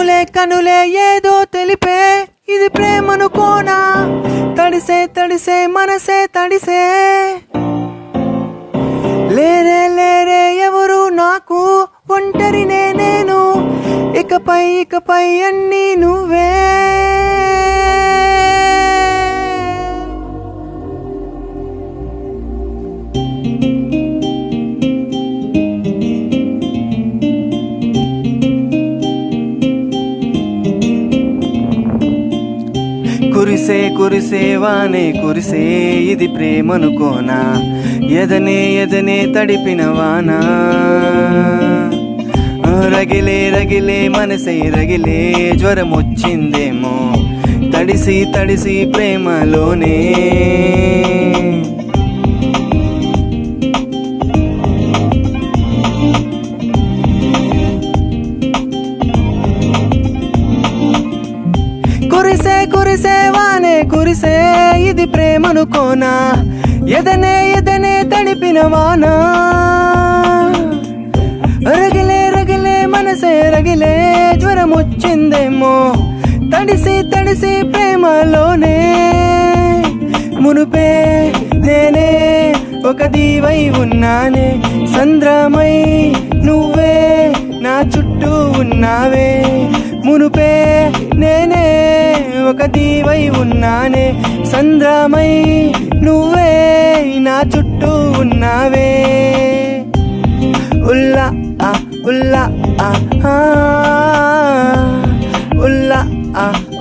కనులే ఏదో తెలిపే ఇది ప్రేమనుకోనా తడిసే తడిసే మనసే తడిసే లేరే లేరే ఎవరు నాకు ఒంటరినే నేను ఇకపై అన్నీ నువ్వే కురిసే కురిసే వానే కురిసే ఇది ప్రేమనుకోనా ఎదనే తడిపిన వానా రగిలే రగిలే మనసే రగిలే జ్వరం వచ్చిందేమో తడిసి తడిసి ప్రేమలోనే కురిసే కురిసే వానే కురిసే ఇది ప్రేమనుకోనా ఎదనే తడిపిన వానా రగిలే రగిలే మనసే రగిలే జ్వరం వచ్చిందేమో తడిసి తడిసి ప్రేమలోనే మునుపే నేనే ఒక దీవై ఉన్నానే సంద్రమై నువ్వే నా చుట్టూ ఉన్నావే మునుపే నేనే ఒక దీవై ఉన్నానే సంద్రమై నువ్వే నా చుట్టూ ఉన్నావే ఉల్లా ఉల్లా ఉల్లా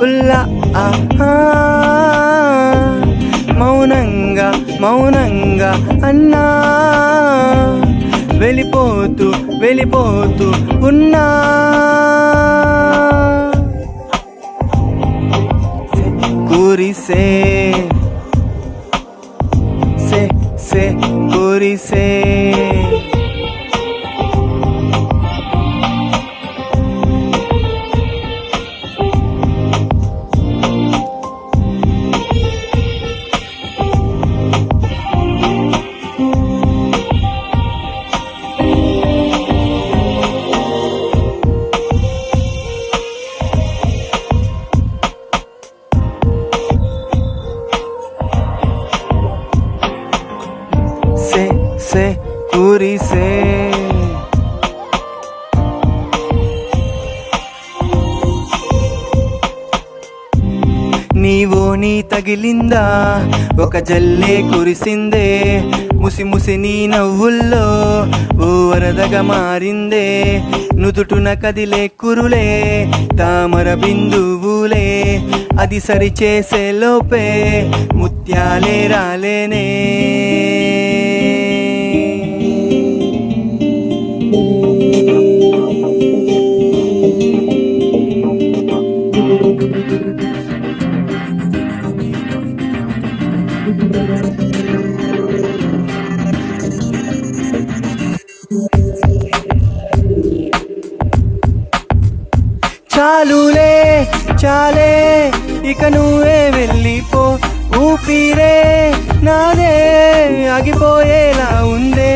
ఉల్లా మౌనంగా మౌనంగా అన్నా వెళ్ళిపోతూ వెళ్ళిపోతూ ఉన్నా కురిసే సే సే కురిసే se కురిసే నీవో నీ తగిలిందా ఒక జల్లే కురిసిందే ముసి ముసి నీ నవ్వుల్లో ఓ వరదగా మారిందే నుదుటున కదిలే కురులే తామర బిందువులే అది సరిచేసే లోపే ముత్యాలే రాలేనే చాలులే చాలే ఇక నువ్వే వెళ్ళిపో ఊపిరే నాదే ఆగిపోయేలా ఉందే